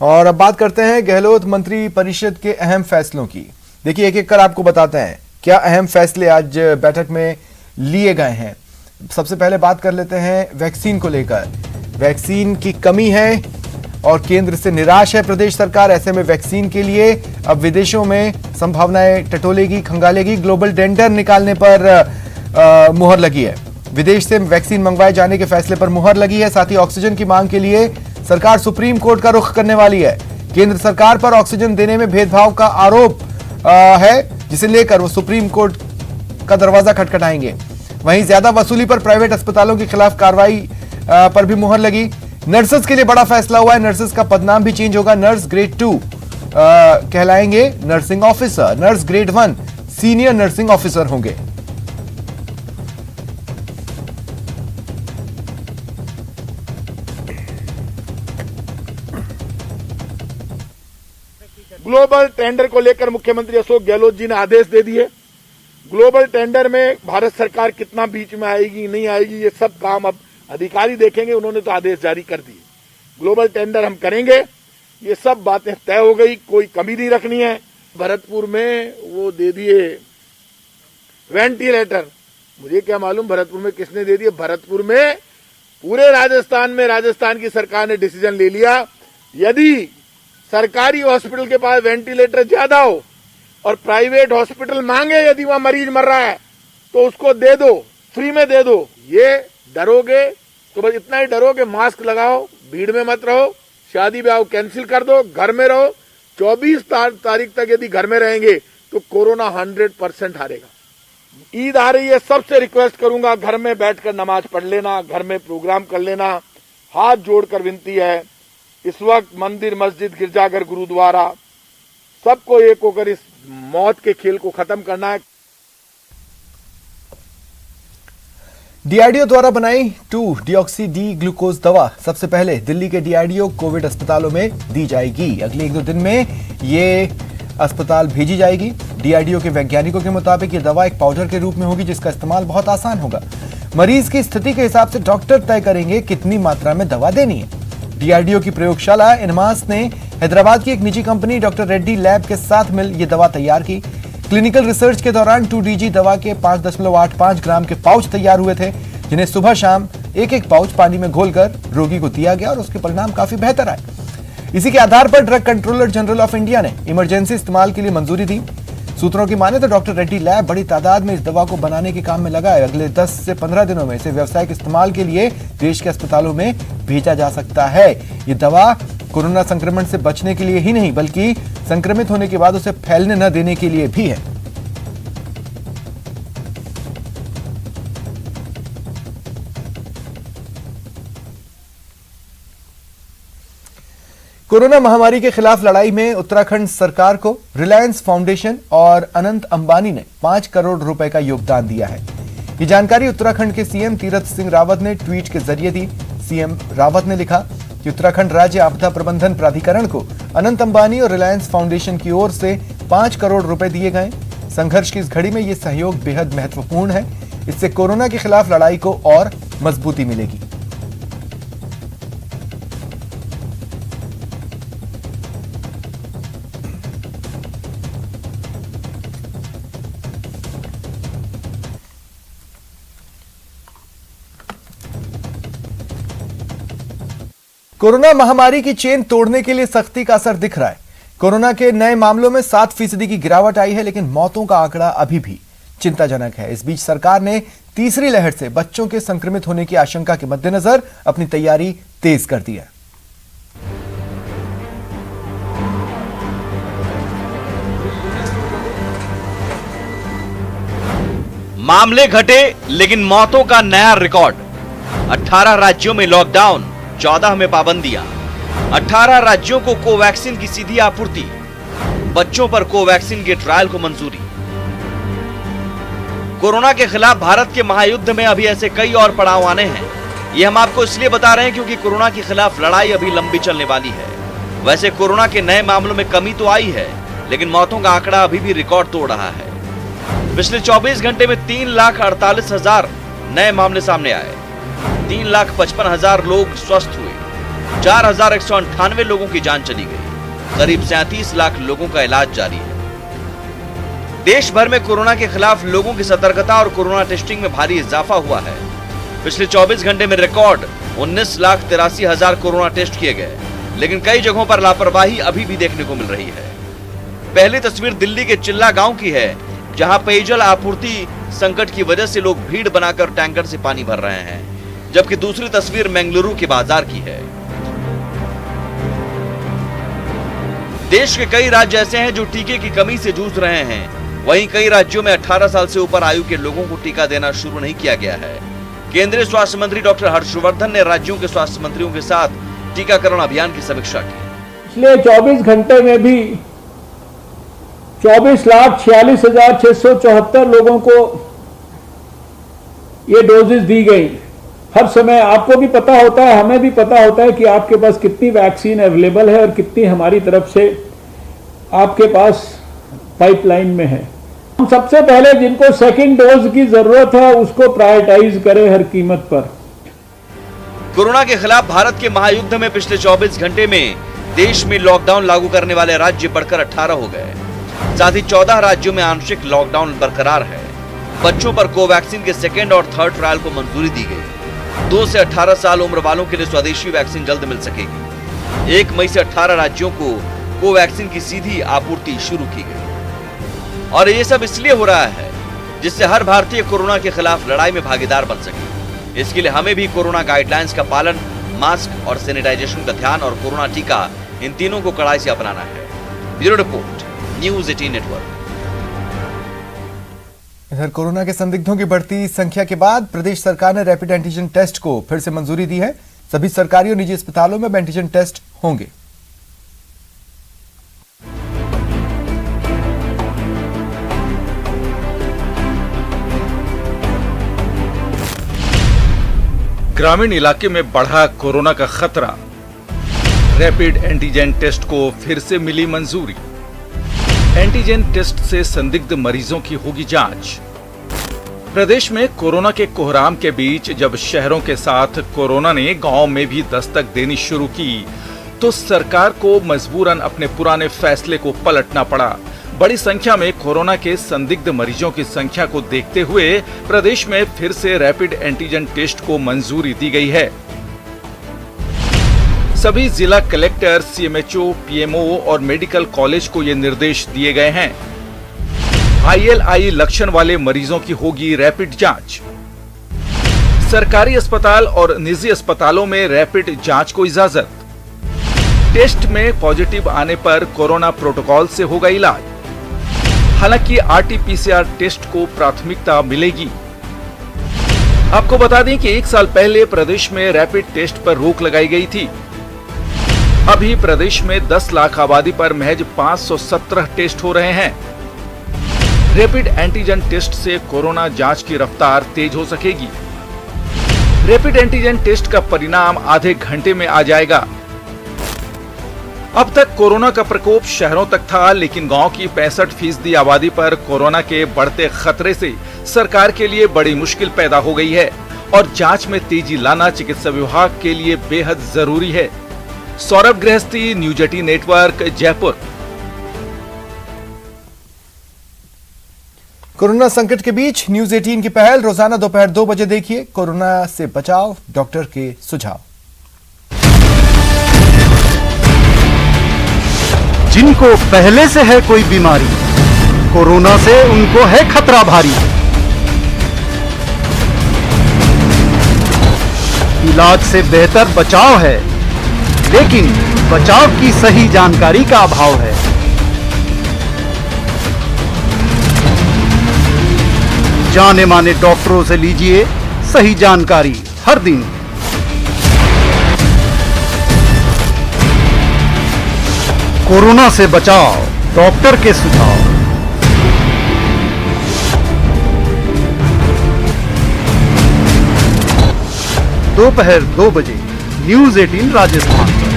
और अब बात करते हैं गहलोत मंत्री परिषद के अहम फैसलों की। देखिए, एक एक कर आपको बताते हैं क्या अहम फैसले आज बैठक में लिए गए हैं। सबसे पहले बात कर लेते हैं वैक्सीन को लेकर। वैक्सीन की कमी है और केंद्र से निराश है प्रदेश सरकार। ऐसे में वैक्सीन के लिए अब विदेशों में संभावनाएं टटोलेगी, खंगालेगी। ग्लोबल टेंडर निकालने पर मुहर लगी है। विदेश से वैक्सीन मंगवाए जाने के फैसले पर मुहर लगी है। साथ ही ऑक्सीजन की मांग के लिए सरकार सुप्रीम कोर्ट का रुख करने वाली है। केंद्र सरकार पर ऑक्सीजन देने में भेदभाव का आरोप है, जिसे लेकर वो सुप्रीम कोर्ट का दरवाजा खटखटाएंगे। वहीं ज्यादा वसूली पर प्राइवेट अस्पतालों के खिलाफ कार्रवाई पर भी मुहर लगी। नर्सेस के लिए बड़ा फैसला हुआ है। नर्सेस का पदनाम भी चेंज होगा। नर्स ग्रेड 2 कहलाएंगे nursing officer. Nurse grade 1 senior nursing officer होंगे। ग्लोबल टेंडर को लेकर मुख्यमंत्री अशोक गहलोत जी ने आदेश दे दिए। ग्लोबल टेंडर में भारत सरकार कितना बीच में आएगी नहीं आएगी, ये सब काम अब अधिकारी देखेंगे। उन्होंने तो आदेश जारी कर दिए। ग्लोबल टेंडर हम करेंगे, ये सब बातें तय हो गई, कोई कमी नहीं रखनी है। भरतपुर में वो दे दिए वेंटिलेटर, मुझे क्या मालूम भरतपुर में किसने दे दिए। भरतपुर में पूरे राजस्थान में राजस्थान की सरकार ने डिसीजन ले लिया, यदि सरकारी हॉस्पिटल के पास वेंटिलेटर ज्यादा हो और प्राइवेट हॉस्पिटल मांगे, यदि वहां मरीज मर रहा है तो उसको दे दो, फ्री में दे दो। ये डरोगे तो बस इतना ही डरोगे, मास्क लगाओ, भीड़ में मत रहो, शादी ब्याह कैंसिल कर दो, घर में रहो। 24 तारीख तक यदि घर में रहेंगे तो कोरोना 100% हारेगा। ईद आ रही है, सबसे रिक्वेस्ट करूंगा घर में बैठकर नमाज पढ़ लेना, घर में प्रोग्राम कर लेना। हाथ जोड़कर विनती है, इस वक्त मंदिर, मस्जिद, गिरजाघर, गुरुद्वारा सबको एक होकर इस मौत के खेल को खत्म करना है। डीआरडीओ द्वारा बनाई 2-डिऑक्सी डी ग्लूकोज दवा सबसे पहले दिल्ली के डीआरडीओ कोविड अस्पतालों में दी जाएगी। अगले 1-2 दिन में ये अस्पताल भेजी जाएगी। डीआरडीओ के वैज्ञानिकों के मुताबिक ये दवा एक पाउडर के रूप में होगी, जिसका इस्तेमाल बहुत आसान होगा। मरीज की स्थिति के हिसाब से डॉक्टर तय करेंगे कितनी मात्रा में दवा देनी है। डीआरडीओ की प्रयोगशाला इनमास ने हैदराबाद की एक निजी कंपनी डॉक्टर रेड्डी लैब के साथ मिल ये दवा तैयार की। क्लिनिकल रिसर्च के दौरान 2DG दवा के 5.85 ग्राम के पाउच तैयार हुए थे, जिन्हें सुबह शाम एक पाउच पानी में घोलकर रोगी को दिया गया और उसके परिणाम काफी बेहतर आए। इसी के आधार पर drug controller general of India ने इमरजेंसी इस्तेमाल के लिए मंजूरी दी। सूत्रों की माने तो डॉक्टर रेड्डी लैब बड़ी तादाद में इस दवा को बनाने के काम में लगा है। अगले 10 से 15 दिनों में इसे व्यावसायिक इस्तेमाल के लिए देश के अस्पतालों में भेजा जा सकता है। ये दवा कोरोना संक्रमण से बचने के लिए ही नहीं, बल्कि संक्रमित होने के बाद उसे फैलने न देने के लिए भी है। कोरोना महामारी के खिलाफ लड़ाई में उत्तराखंड सरकार को रिलायंस फाउंडेशन और अनंत अंबानी ने 5 करोड़ रुपए का योगदान दिया है। ये जानकारी उत्तराखंड के सीएम तीरथ सिंह रावत ने ट्वीट के जरिए दी। सीएम रावत ने लिखा कि उत्तराखंड राज्य आपदा प्रबंधन प्राधिकरण को अनंत अंबानी और रिलायंस फाउंडेशन की ओर से 5 करोड़ रुपए दिए गए। संघर्ष की इस घड़ी में यह सहयोग बेहद महत्वपूर्ण है। इससे कोरोना के खिलाफ लड़ाई को और मजबूती मिलेगी। कोरोना महामारी की चेन तोड़ने के लिए सख्ती का असर दिख रहा है। कोरोना के नए मामलों में 7% की गिरावट आई है, लेकिन मौतों का आंकड़ा अभी भी चिंताजनक है। इस बीच सरकार ने तीसरी लहर से बच्चों के संक्रमित होने की आशंका के मद्देनजर अपनी तैयारी तेज कर दी है। मामले घटे लेकिन मौतों का नया रिकॉर्ड। 18 राज्यों में लॉकडाउन, 14 में पाबंदियां। 18 राज्यों को कोवैक्सीन की सीधी आपूर्ति। बच्चों पर कोवैक्सीन के ट्रायल को मंजूरी। कोरोना के खिलाफ भारत के महायुद्ध में अभी ऐसे कई और पड़ाव आने हैं। ये हम आपको इसलिए बता रहे हैं क्योंकि कोरोना के खिलाफ लड़ाई अभी लंबी चलने वाली है। वैसे कोरोना के नए मामलों में कमी तो आई है, लेकिन मौतों का आंकड़ा अभी भी रिकॉर्ड तोड़ रहा है। पिछले 24 घंटे में 3,48,000 नए मामले सामने आए। 3,55,000 लोग स्वस्थ हुए। 4198 लोगों की जान चली गई। करीब 37 लाख लोगों का इलाज जारी है। देश भर में कोरोना के खिलाफ लोगों की सतर्कता और कोरोना टेस्टिंग में भारी इजाफा हुआ है। पिछले 24 घंटे में रिकॉर्ड 19,83,000 कोरोना टेस्ट किए गए, लेकिन कई जगहों पर लापरवाही अभी भी देखने को मिल रही है। पहली तस्वीर दिल्ली के चिल्ला गांव की है, जहां पेयजल आपूर्ति संकट की वजह से लोग भीड़ बनाकर टैंकर से पानी भर रहे हैं, जबकि दूसरी तस्वीर बेंगलुरु के बाजार की है। देश के कई राज्य ऐसे हैं जो टीके की कमी से जूझ रहे हैं। वहीं कई राज्यों में 18 साल से ऊपर आयु के लोगों को टीका देना शुरू नहीं किया गया है। केंद्रीय स्वास्थ्य मंत्री डॉक्टर हर्षवर्धन ने राज्यों के स्वास्थ्य मंत्रियों के साथ टीकाकरण अभियान की समीक्षा की। पिछले 24 घंटे में भी 24,46,674 लोगों को ये डोजेस दी गई। हर समय आपको भी पता होता है, हमें भी पता होता है कि आपके पास कितनी वैक्सीन अवेलेबल है और कितनी हमारी तरफ से आपके पास पाइपलाइन में है। हम सबसे पहले जिनको सेकंड डोज की जरूरत है उसको प्रायोरिटाइज करें हर कीमत पर। कोरोना के खिलाफ भारत के महायुद्ध में पिछले 24 घंटे में देश में लॉकडाउन लागू करने वाले राज्य बढ़कर 18 हो गए। साथ ही 14 राज्यों में आंशिक लॉकडाउन बरकरार है। बच्चों पर कोवैक्सीन के सेकेंड और थर्ड ट्रायल को मंजूरी दी गई। 2 से 18 साल उम्र वालों के लिए स्वदेशी वैक्सीन जल्द मिल सकेगी। 1 मई से 18 राज्यों को कोवैक्सीन की सीधी आपूर्ति शुरू की गई। और ये सब इसलिए हो रहा है जिससे हर भारतीय कोरोना के खिलाफ लड़ाई में भागीदार बन सके। इसके लिए हमें भी कोरोना गाइडलाइंस का पालन, मास्क और सैनिटाइजेशन का ध्यान और कोरोना टीका, इन तीनों को कड़ाई से अपनाना है। Bureau report, news 18 network. इधर कोरोना के संदिग्धों की बढ़ती संख्या के बाद प्रदेश सरकार ने रैपिड एंटीजन टेस्ट को फिर से मंजूरी दी है। सभी सरकारी और निजी अस्पतालों में एंटीजन टेस्ट होंगे। ग्रामीण इलाके में बढ़ा कोरोना का खतरा, रैपिड एंटीजन टेस्ट को फिर से मिली मंजूरी। एंटीजन टेस्ट से संदिग्ध मरीजों की होगी जांच। प्रदेश में कोरोना के कोहराम के बीच जब शहरों के साथ कोरोना ने गांव में भी दस्तक देनी शुरू की, तो सरकार को मजबूरन अपने पुराने फैसले को पलटना पड़ा। बड़ी संख्या में कोरोना के संदिग्ध मरीजों की संख्या को देखते हुए प्रदेश में फिर से रैपिड एंटीजन टेस्ट को मंजूरी दी गई है। सभी जिला कलेक्टर, सीएमएचओ, पीएमओ और मेडिकल कॉलेज को ये निर्देश दिए गए हैं। ILI लक्षण वाले मरीजों की होगी रैपिड जांच। सरकारी अस्पताल और निजी अस्पतालों में रैपिड जांच को इजाजत। टेस्ट में पॉजिटिव आने पर कोरोना प्रोटोकॉल से होगा इलाज। हालांकि RT-PCR टेस्ट को प्राथमिकता मिलेगी। आपको बता दें कि 1 साल पहले प्रदेश में रैपिड टेस्ट पर रोक लगाई गई थी। अभी प्रदेश में 10 लाख आबादी पर महज 517 टेस्ट हो रहे हैं। रैपिड एंटीजन टेस्ट से कोरोना जांच की रफ्तार तेज हो सकेगी। रैपिड एंटीजन टेस्ट का परिणाम आधे घंटे में आ जाएगा। अब तक कोरोना का प्रकोप शहरों तक था, लेकिन गांव की 65% आबादी पर कोरोना के बढ़ते खतरे से सरकार के लिए बड़ी मुश्किल पैदा हो गई है और जांच में तेजी लाना चिकित्सा विभाग के लिए बेहद जरूरी है। सौरभ गृहस्थी, न्यूज़ 18 नेटवर्क, जयपुर। कोरोना संकट के बीच न्यूज़ 18 की पहल, रोजाना दोपहर 2 बजे देखिए कोरोना से बचाव, डॉक्टर के सुझाव। जिनको पहले से है कोई बीमारी, कोरोना से उनको है खतरा भारी। इलाज से बेहतर बचाव है, लेकिन बचाव की सही जानकारी का अभाव है। जाने माने डॉक्टरों से लीजिए सही जानकारी हर दिन। कोरोना से बचाव, डॉक्टर के सुझाव। दोपहर 2 बजे न्यूज़ 18 राजस्थान पर।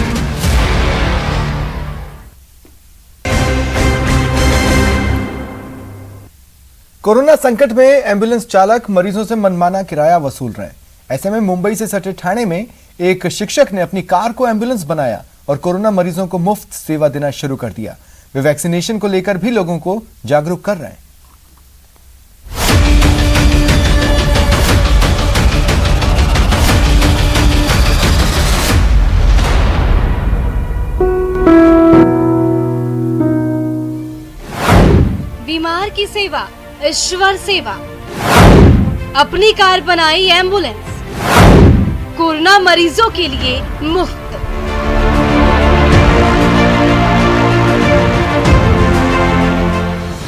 कोरोना संकट में एम्बुलेंस चालक मरीजों से मनमाना किराया वसूल रहे हैं। ऐसे में मुंबई से सटे ठाणे में एक शिक्षक ने अपनी कार को एम्बुलेंस बनाया और कोरोना मरीजों को मुफ्त सेवा देना शुरू कर दिया। वे वैक्सीनेशन को लेकर भी लोगों को जागरूक कर रहे हैं। बीमार की सेवा ईश्वर सेवा। अपनी कार बनाई एम्बुलेंस, कोरोना मरीजों के लिए मुफ्त।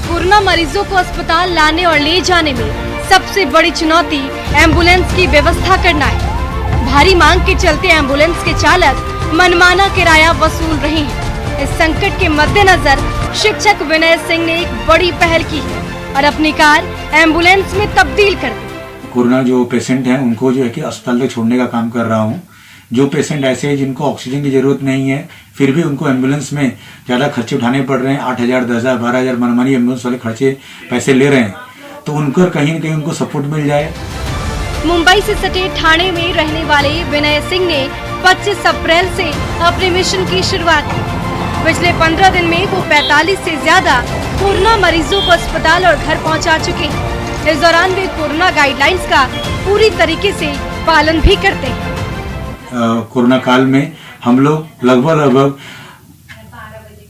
कोरोना मरीजों को अस्पताल लाने और ले जाने में सबसे बड़ी चुनौती एम्बुलेंस की व्यवस्था करना है। भारी मांग के चलते एम्बुलेंस के चालक मनमाना किराया वसूल रहे हैं। इस संकट के मद्देनजर शिक्षक विनय सिंह ने एक बड़ी पहल की है और अपनी कार एम्बुलेंस में तब्दील कर दी। कोरोना जो पेशेंट हैं उनको जो है कि अस्पताल तक छोड़ने का काम कर रहा हूँ। जो पेशेंट ऐसे हैं जिनको ऑक्सीजन की जरूरत नहीं है, फिर भी उनको एम्बुलेंस में ज्यादा खर्चे उठाने पड़ रहे हैं, 8,000, 10,000, 12,000 मनमानी एम्बुलेंस वाले खर्चे पैसे ले रहे हैं, तो उनको कहीं न कहीं उनको सपोर्ट मिल जाए। मुंबई से सटे ठाणे में रहने वाले विनय सिंह ने 25 अप्रैल से अपने मिशन की शुरुआत की। पिछले 15 दिन में वो 45 से ज्यादा कोरोना मरीजों को अस्पताल और घर पहुंचा चुके हैं। इस दौरान वे कोरोना गाइडलाइंस का पूरी तरीके से पालन भी करते हैं। कोरोना काल में हम लोग लगभग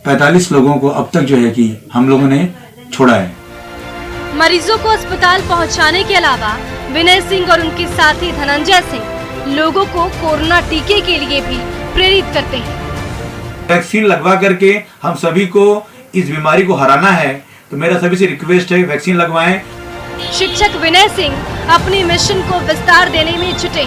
45 लोगों को अब तक जो है कि हम लोगों ने छोड़ा है। मरीजों को अस्पताल पहुंचाने के अलावा विनय सिंह और उनके साथी धनंजय सिंह लोगों को कोरोना टीके के लिए भी प्रेरित करते हैं। वैक्सीन लगवा करके हम सभी को इस बीमारी को हराना है, तो मेरा सभी से रिक्वेस्ट है वैक्सीन लगवाएं। शिक्षक विनय सिंह अपने मिशन को विस्तार देने में जुटे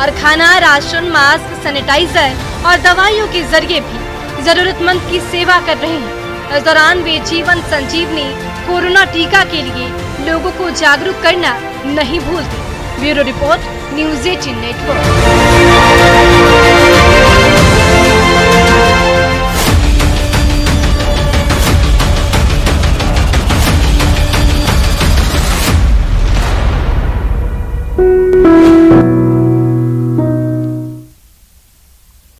और खाना, राशन, मास्क, सैनिटाइजर और दवाइयों के जरिए भी जरूरतमंद की सेवा कर रहे हैं। इस दौरान वे जीवन संजीवनी कोरोना टीका के लिए लोगों को जागरूक करना नहीं भूलते। Bureau report, news 18 network.